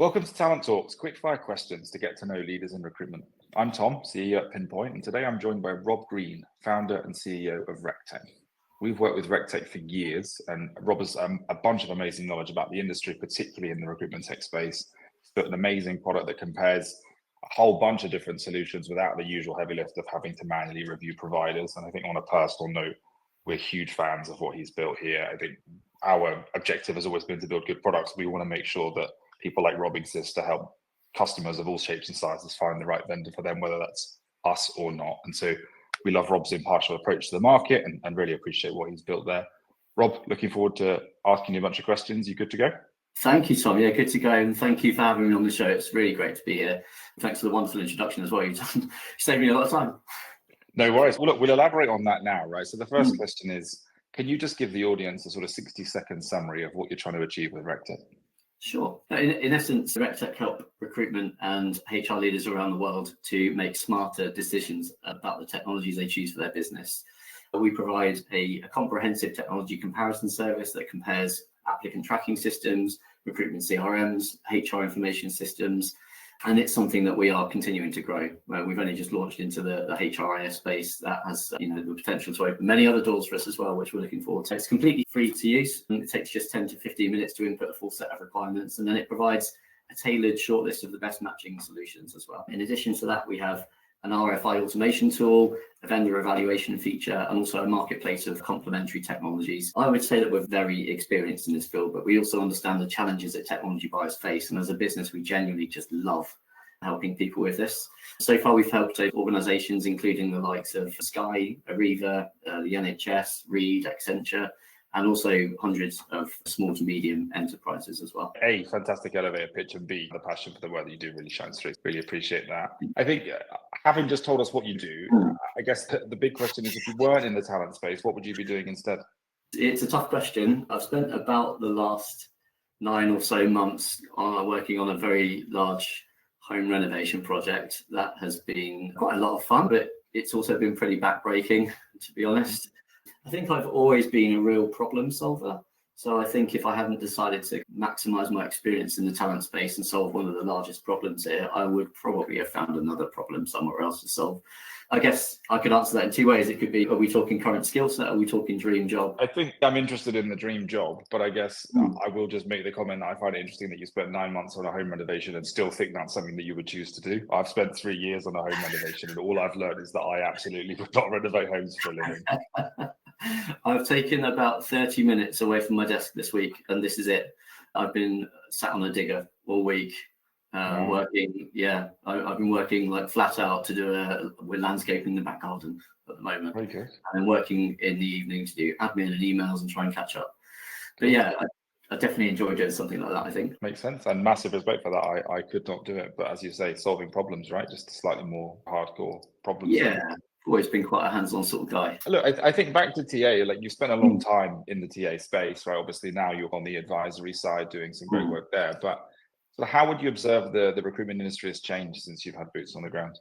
Welcome to Talent Talks, quick fire questions to get to know leaders in recruitment. I'm Tom, CEO at Pinpoint, and today I'm joined by Rob Green, founder and CEO of Rectec. We've worked with Rectec for years, and Rob has a bunch of amazing knowledge about the industry, particularly in the recruitment tech space. He's built an amazing product that compares a whole bunch of different solutions without the usual heavy lift of having to manually review providers. And I think on a personal note, we're huge fans of what he's built here. I think our objective has always been to build good products. We want to make sure that people like Rob exist to help customers of all shapes and sizes find the right vendor for them, whether that's us or not. And so we love Rob's impartial approach to the market and really appreciate what he's built there. Rob, looking forward to asking you a bunch of questions. You good to go? Thank you, Tom. Yeah, good to go. And thank you for having me on the show. It's really great to be here. Thanks for the wonderful introduction as well. You saved me a lot of time. No worries. Well, look, we'll elaborate on that now, right? So the first question is, can you just give the audience a sort of 60-second summary of what you're trying to achieve with Rectec? Sure. In essence, Rectec help recruitment and HR leaders around the world to make smarter decisions about the technologies they choose for their business. We provide a comprehensive technology comparison service that compares applicant tracking systems, recruitment CRMs, HR information systems, and it's something that we are continuing to grow. We've only just launched into the HRIS space that has the potential to open many other doors for us as well, which we're looking forward to. It's completely free to use, and it takes just 10 to 15 minutes to input a full set of requirements, and then it provides a tailored shortlist of the best matching solutions as well. In addition to that, we have an RFI automation tool, a vendor evaluation feature, and also a marketplace of complementary technologies. I would say that we're very experienced in this field, but we also understand the challenges that technology buyers face. And as a business, we genuinely just love helping people with this. So far, we've helped organizations, including the likes of Sky, Ariva, the NHS, Reed, Accenture, and also hundreds of small to medium enterprises as well. A, fantastic elevator pitch, and B, the passion for the work that you do really shines through. Really appreciate that. I think having just told us what you do, I guess the big question is, if you weren't in the talent space, what would you be doing instead? It's a tough question. I've spent about the last 9 or so months working on a very large home renovation project. That has been quite a lot of fun, but it's also been pretty backbreaking, to be honest. I think I've always been a real problem solver. So I think if I hadn't decided to maximize my experience in the talent space and solve one of the largest problems here, I would probably have found another problem somewhere else to solve. I guess I could answer that in 2 ways. It could be, are we talking current skill set? Are we talking dream job? I think I'm interested in the dream job, but I guess I will just make the comment that I find it interesting that you spent 9 months on a home renovation and still think that's something that you would choose to do. I've spent 3 years on a home renovation, and all I've learned is that I absolutely would not renovate homes for a living. I've taken about 30 minutes away from my desk this week, and this is it. I've been sat on a digger all week. Working, I've been working like flat out to do we're landscaping the back garden at the moment. Very good. And working in the evening to do admin and emails and try and catch up. But yeah, I definitely enjoy doing something like that, I think. Makes sense, and massive respect for that. I could not do it, but as you say, solving problems, right? Just slightly more hardcore problems. Yeah, always been quite a hands-on sort of guy. Look, I think back to TA, like you spent a long time in the TA space, right? Obviously now you're on the advisory side doing some great work there, but so how would you observe the recruitment industry has changed since you've had boots on the ground?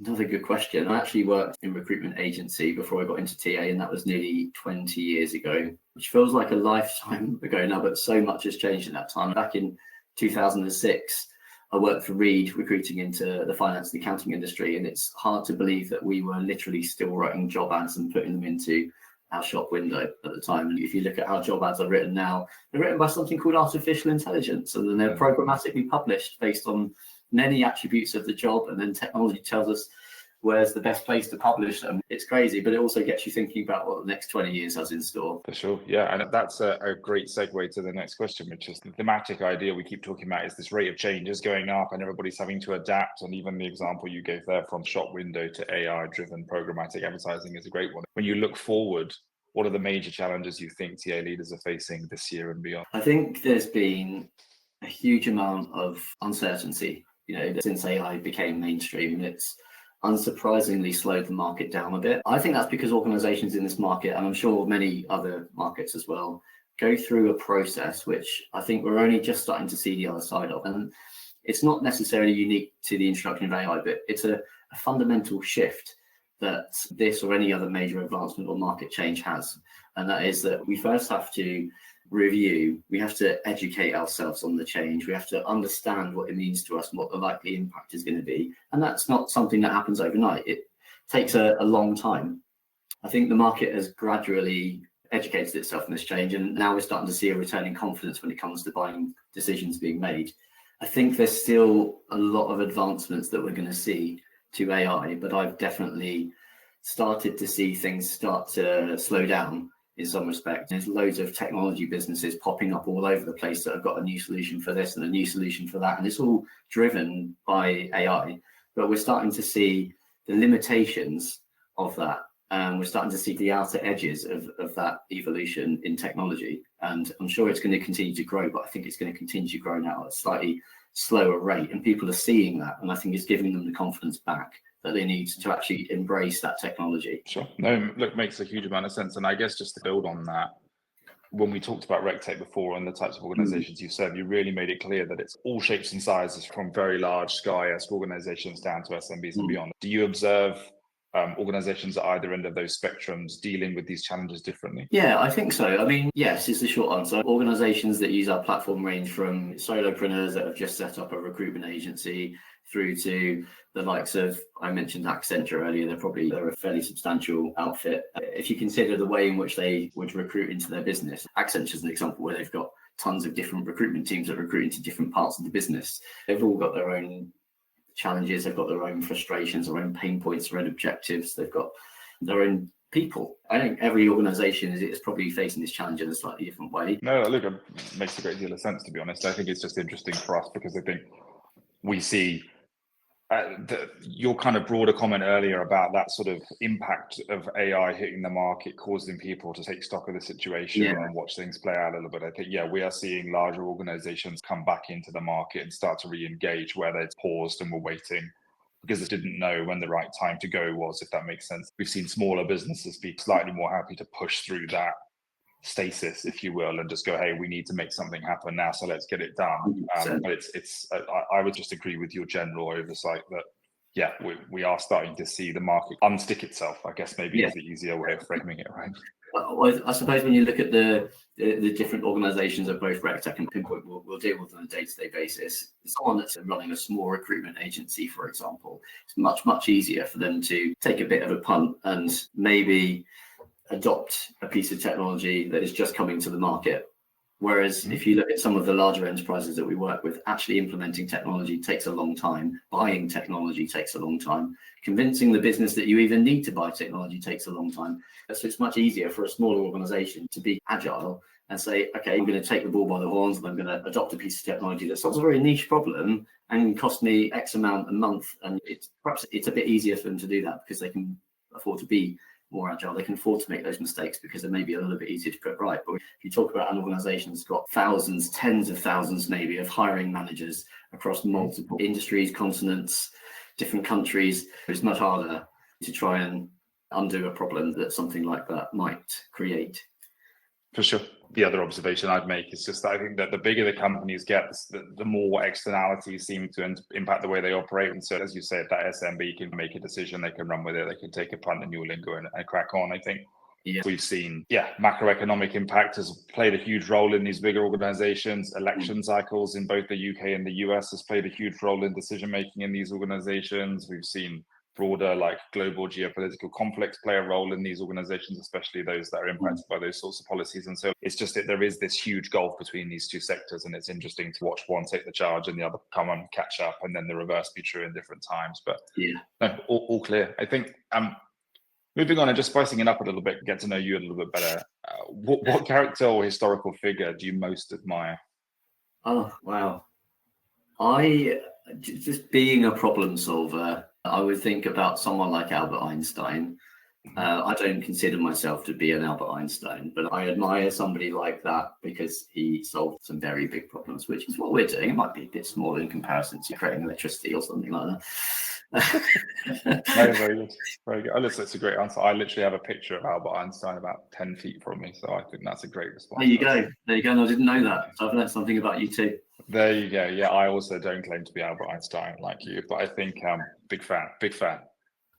Another good question. I actually worked in recruitment agency before I got into TA, and that was nearly 20 years ago, which feels like a lifetime ago now, but so much has changed in that time. Back in 2006, I worked for Reed, recruiting into the finance and accounting industry, and it's hard to believe that we were literally still writing job ads and putting them into our shop window at the time. And if you look at how job ads are written now, they're written by something called artificial intelligence, and then they're programmatically published based on many attributes of the job, and then technology tells us where's the best place to publish them. It's crazy, but it also gets you thinking about what the next 20 years has in store. For sure, yeah, and that's a great segue to the next question, which is the thematic idea we keep talking about is this rate of change is going up and everybody's having to adapt, and even the example you gave there from shop window to AI-driven programmatic advertising is a great one. When you look forward, what are the major challenges you think TA leaders are facing this year and beyond? I think there's been a huge amount of uncertainty, since AI became mainstream, and it's unsurprisingly slowed the market down a bit. I think that's because organizations in this market, and I'm sure many other markets as well, go through a process which I think we're only just starting to see the other side of. And it's not necessarily unique to the introduction of AI, but it's a fundamental shift that this or any other major advancement or market change has. And that is that we first have to review, we have to educate ourselves on the change. We have to understand what it means to us and what the likely impact is going to be. And that's not something that happens overnight. It takes a long time. I think the market has gradually educated itself in this change, and now we're starting to see a return in confidence when it comes to buying decisions being made. I think there's still a lot of advancements that we're going to see to AI, but I've definitely started to see things start to slow down in some respect. There's loads of technology businesses popping up all over the place that have got a new solution for this and a new solution for that, and it's all driven by AI. But we're starting to see the limitations of that. We're starting to see the outer edges of that evolution in technology. And I'm sure it's going to continue to grow, but I think it's going to continue to grow now at a slightly slower rate. And people are seeing that. And I think it's giving them the confidence back that they need to actually embrace that technology. Sure. No, look, makes a huge amount of sense. And I guess just to build on that, when we talked about Rectec before and the types of organizations you serve, you really made it clear that it's all shapes and sizes, from very large Sky-esque organizations down to SMBs and beyond. Do you observe organizations at either end of those spectrums dealing with these challenges differently? Yeah, I think so. I mean, yes, is the short answer. Organizations that use our platform range from solopreneurs that have just set up a recruitment agency through to the likes of, I mentioned Accenture earlier, they're a fairly substantial outfit. If you consider the way in which they would recruit into their business, Accenture is an example where they've got tons of different recruitment teams that recruit into different parts of the business. They've all got their own challenges, they've got their own frustrations, their own pain points, their own objectives, they've got their own people. I think every organization is probably facing this challenge in a slightly different way. No, look, it makes a great deal of sense, to be honest. I think it's just interesting for us because I think we see your kind of broader comment earlier about that sort of impact of AI hitting the market, causing people to take stock of the situation and watch things play out a little bit. I think, we are seeing larger organizations come back into the market and start to re-engage where they'd paused and were waiting because they didn't know when the right time to go was, if that makes sense. We've seen smaller businesses be slightly more happy to push through that stasis, if you will, and just go, hey, we need to make something happen now, so let's get it done. But I would just agree with your general oversight that we are starting to see the market unstick itself, I guess maybe is the easier way of framing it, right? Well, I suppose when you look at the different organizations that both Rectec and Pinpoint will deal with on a day-to-day basis, someone that's running a small recruitment agency, for example, it's much easier for them to take a bit of a punt and maybe adopt a piece of technology that is just coming to the market. Whereas if you look at some of the larger enterprises that we work with, actually implementing technology takes a long time. Buying technology takes a long time. Convincing the business that you even need to buy technology takes a long time. So it's much easier for a smaller organization to be agile and say, okay, I'm going to take the bull by the horns and I'm going to adopt a piece of technology that solves a very niche problem and cost me X amount a month. And perhaps it's a bit easier for them to do that because they can afford to be more agile. They can afford to make those mistakes because they may be a little bit easier to put right. But if you talk about an organization that's got thousands, tens of thousands maybe of hiring managers across multiple industries, continents, different countries, it's much harder to try and undo a problem that something like that might create. For sure. The other observation I'd make is just that I think that the bigger the companies get, the more externalities seem to impact the way they operate. And so, as you said, that SMB can make a decision, they can run with it, they can take a punt in your lingo and crack on. I think we've seen, macroeconomic impact has played a huge role in these bigger organizations. Election cycles in both the UK and the US has played a huge role in decision-making in these organizations. We've seen broader global geopolitical conflicts play a role in these organizations, especially those that are impacted by those sorts of policies. And so it's just that there is this huge gulf between these two sectors, and it's interesting to watch one take the charge and the other come and catch up, and then the reverse be true in different times. But no, all clear. I think moving on and just spicing it up a little bit, get to know you a little bit better. What character or historical figure do you most admire? Oh, wow. I just being a problem solver, I would think about someone like Albert Einstein. I don't consider myself to be an Albert Einstein, but I admire somebody like that because he solved some very big problems, which is what we're doing. It might be a bit smaller in comparison to creating electricity or something like that. No, very good. Very good. That's a great answer. I literally have a picture of Albert Einstein about 10 feet from me, so I think that's a great response. There you go. And I didn't know that. So I've learned something about you too. There you go. Yeah, I also don't claim to be Albert Einstein like you, but I think big fan.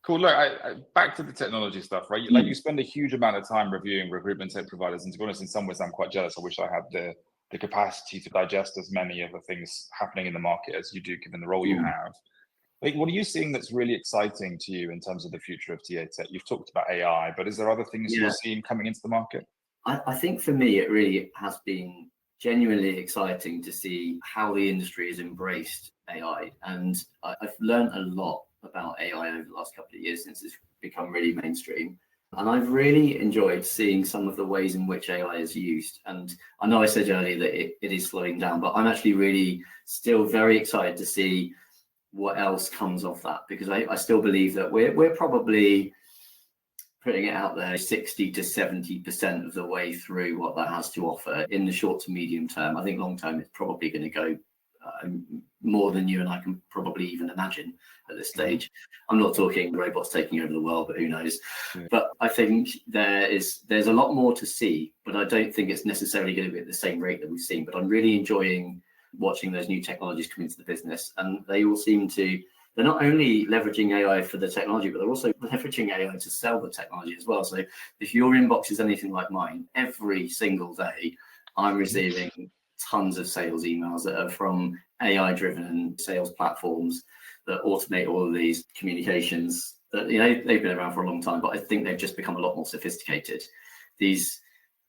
Cool. Look, back to the technology stuff, right? Like you spend a huge amount of time reviewing recruitment tech providers, and to be honest, in some ways, I'm quite jealous. I wish I had the capacity to digest as many of the things happening in the market as you do, given the role you have. Like, what are you seeing that's really exciting to you in terms of the future of TA tech? You've talked about AI, but is there other things you're seeing coming into the market? I think for me, it really has been genuinely exciting to see how the industry has embraced AI. And I've learned a lot about AI over the last couple of years since it's become really mainstream. And I've really enjoyed seeing some of the ways in which AI is used. And I know I said earlier that it is slowing down, but I'm actually really still very excited to see what else comes off that, because I still believe that we're probably putting it out there 60 to 70% of the way through what that has to offer in the short to medium term. I think long term it's probably going to go more than you and I can probably even imagine at this stage. I'm not talking robots taking over the world, but who knows? But I think there's a lot more to see, but I don't think it's necessarily going to be at the same rate that we've seen. But I'm really enjoying watching those new technologies come into the business, and they all seem to, they're not only leveraging AI for the technology, but they're also leveraging AI to sell the technology as well. So if your inbox is anything like mine, every single day I'm receiving tons of sales emails that are from AI-driven sales platforms that automate all of these communications. That, you know, they've been around for a long time, but I think they've just become a lot more sophisticated. These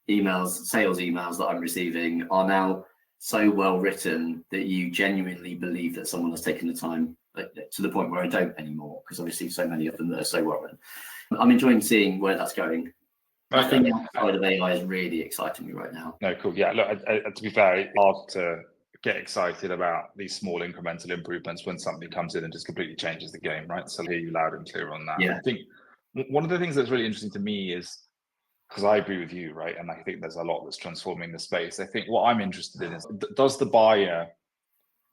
emails, sales emails that I'm receiving are now so well written that you genuinely believe that someone has taken the time, to the point where I don't anymore, because I receive so many of them that are so well written. I'm enjoying seeing where that's going. Nothing outside of AI is really exciting me right now. No, cool. Yeah, look, to be fair, it's hard to get excited about these small incremental improvements when something comes in and just completely changes the game, right? So I hear you loud and clear on that. Yeah. I think one of the things that's really interesting to me is, because I agree with you, right? And I think there's a lot that's transforming the space. I think what I'm interested in is, does the buyer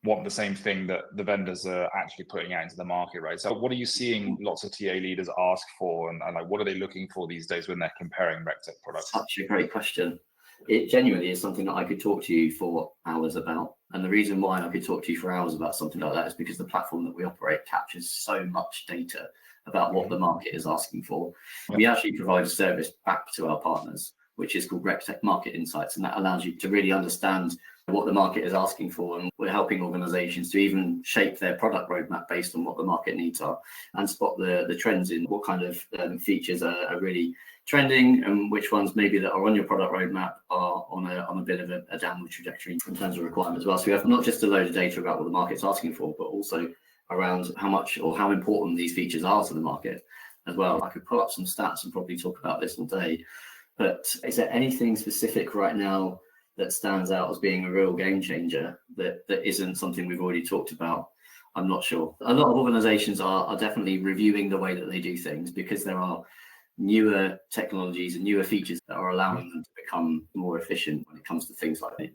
want the same thing that the vendors are actually putting out into the market, right? So what are you seeing lots of TA leaders ask for, and like, what are they looking for these days when they're comparing Rectec products? Such a great question. It genuinely is something that I could talk to you for hours about. And the reason why I could talk to you for hours about something like that is because the platform that we operate captures so much data about what the market is asking for. We actually provide a service back to our partners, which is called Rectec Market Insights, and that allows you to really understand what the market is asking for, and we're helping organizations to even shape their product roadmap based on what the market needs are, and spot the trends in what kind of features are really trending, and which ones maybe that are on your product roadmap are on a bit of a downward trajectory in terms of requirements as well. So we have not just a load of data about what the market's asking for, but also around how much or how important these features are to the market as well. I could pull up some stats and probably talk about this all day, but is there anything specific right now that stands out as being a real game changer that isn't something we've already talked about? I'm not sure. A lot of organizations are definitely reviewing the way that they do things, because there are newer technologies and newer features that are allowing them to become more efficient when it comes to things like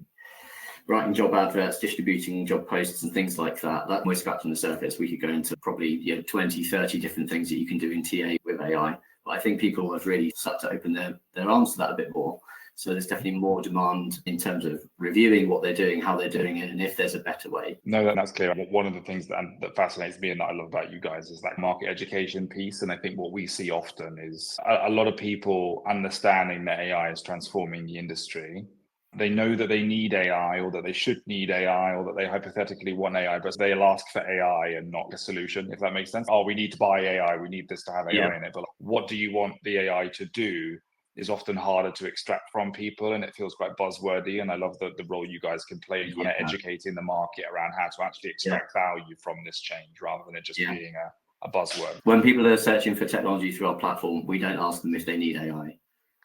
writing job adverts, distributing job posts and things like that. That we're scratching the surface. We could go into probably 20, 30 different things that you can do in TA with AI. But I think people have really started to open their arms to that a bit more. So there's definitely more demand in terms of reviewing what they're doing, how they're doing it, and if there's a better way. No, that's clear. One of the things that fascinates me and that I love about you guys is that market education piece. And I think what we see often is a lot of people understanding that AI is transforming the industry. They know that they need AI, or that they should need AI, or that they hypothetically want AI, but they'll ask for AI and not a solution, if that makes sense. Oh, we need to buy AI. We need this to have AI in it. But like, what do you want the AI to do is often harder to extract from people, and it feels quite buzzwordy. And I love the role you guys can play in kind of educating the market around how to actually extract value from this change, rather than it just being a buzzword. When people are searching for technology through our platform, we don't ask them if they need AI.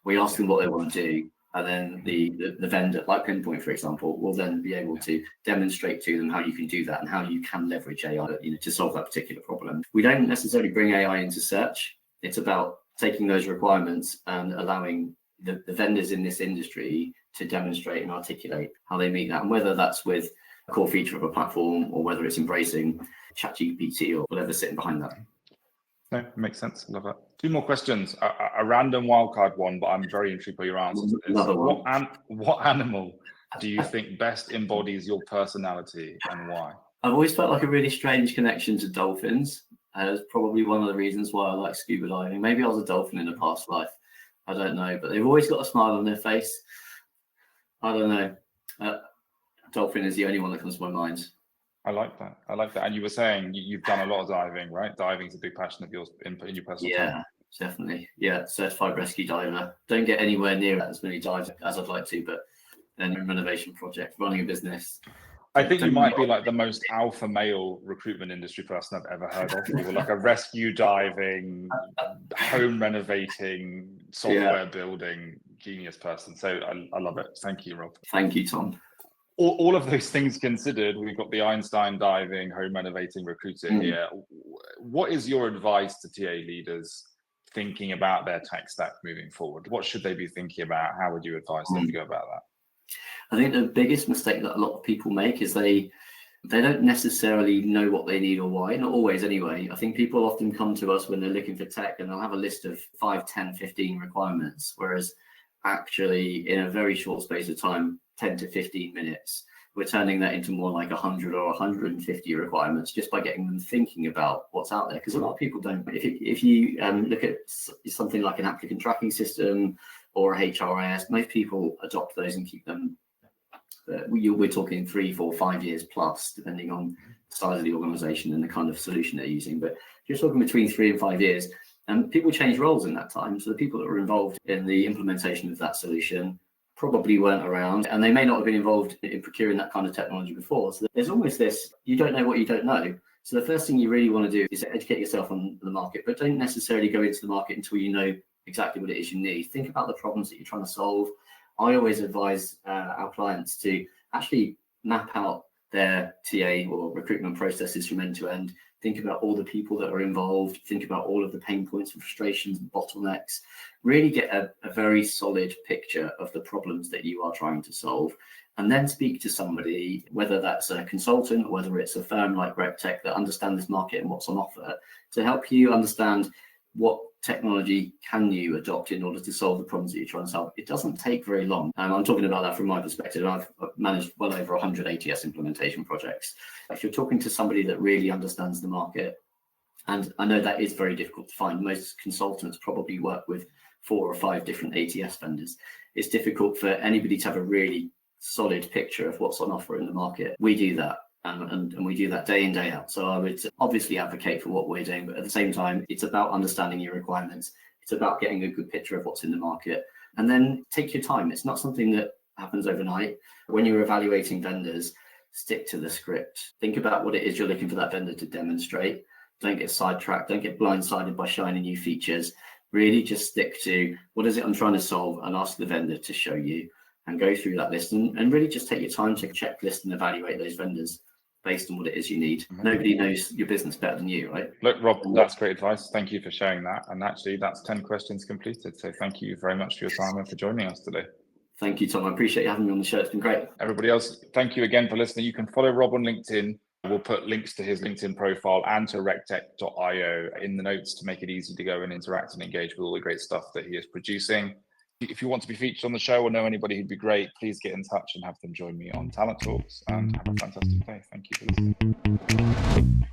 We ask them what they want to do. And then the vendor, like Pinpoint, for example, will then be able to demonstrate to them how you can do that and how you can leverage AI, to solve that particular problem. We don't necessarily bring AI into search. It's about taking those requirements and allowing the vendors in this industry to demonstrate and articulate how they meet that, and whether that's with a core feature of a platform or whether it's embracing ChatGPT or whatever's sitting behind that. No, makes sense. Love that. Two more questions. A random wildcard one, but I'm very intrigued by your answers. What animal do you think best embodies your personality, and why? I've always felt like a really strange connection to dolphins. It's probably one of the reasons why I like scuba diving. Maybe I was a dolphin in a past life. I don't know, but they've always got a smile on their face. I don't know. Dolphin is the only one that comes to my mind. I like that. And you were saying you've done a lot of diving, right? Diving's a big passion of yours in your personal time. Yeah, definitely. Yeah, certified rescue diver. Don't get anywhere near as many dives as I'd like to, but then renovation project, running a business. I think you might be like the most alpha male recruitment industry person I've ever heard of. You were like a rescue diving, home renovating, software building genius person. So I love it. Thank you, Rob. Thank you, Tom. All of those things considered, we've got the Einstein diving, home renovating recruiter here. What is your advice to TA leaders thinking about their tech stack moving forward? What should they be thinking about? How would you advise them to go about that? I think the biggest mistake that a lot of people make is they don't necessarily know what they need or why, not always anyway. I think people often come to us when they're looking for tech and they'll have a list of 5, 10, 15 requirements, whereas actually in a very short space of time, 10 to 15 minutes, we're turning that into more like 100 or 150 requirements just by getting them thinking about what's out there. Because a lot of people don't. If you look at something like an applicant tracking system or a HRIS, most people adopt those and keep them. We're talking 3, 4, 5 years plus, depending on the size of the organization and the kind of solution they're using. But you're talking between 3 and 5 years, and people change roles in that time. So the people that were involved in the implementation of that solution probably weren't around, and they may not have been involved in procuring that kind of technology before. So there's almost this, you don't know what you don't know. So the first thing you really want to do is educate yourself on the market, but don't necessarily go into the market until you know exactly what it is you need. Think about the problems that you're trying to solve. I always advise our clients to actually map out their TA or recruitment processes from end to end. Think about all the people that are involved. Think about all of the pain points and frustrations and bottlenecks. Really get a very solid picture of the problems that you are trying to solve. And then speak to somebody, whether that's a consultant or whether it's a firm like Rectec that understand this market and what's on offer, to help you understand what technology can you adopt in order to solve the problems that you're trying to solve. It doesn't take very long. I'm talking about that from my perspective. I've managed well over 100 ATS implementation projects. If you're talking to somebody that really understands the market, and I know that is very difficult to find. Most consultants probably work with 4 or 5 different ATS vendors. It's difficult for anybody to have a really solid picture of what's on offer in the market. We do that. And we do that day in, day out. So I would obviously advocate for what we're doing, but at the same time, it's about understanding your requirements. It's about getting a good picture of what's in the market, and then take your time. It's not something that happens overnight. When you're evaluating vendors, stick to the script. Think about what it is you're looking for that vendor to demonstrate. Don't get sidetracked. Don't get blindsided by shiny new features. Really just stick to what is it I'm trying to solve and ask the vendor to show you, and go through that list and really just take your time to checklist and evaluate those vendors based on what it is you need. Nobody knows your business better than you, right? Look, Rob, that's great advice. Thank you for sharing that. And actually, that's 10 questions completed. So thank you very much for your time and for joining us today. Thank you, Tom. I appreciate you having me on the show. It's been great. Everybody else, thank you again for listening. You can follow Rob on LinkedIn. We'll put links to his LinkedIn profile and to rectec.io in the notes to make it easy to go and interact and engage with all the great stuff that he is producing. If you want to be featured on the show or know anybody who'd be great, please get in touch and have them join me on Talent Talks, and have a fantastic day. Thank you for listening.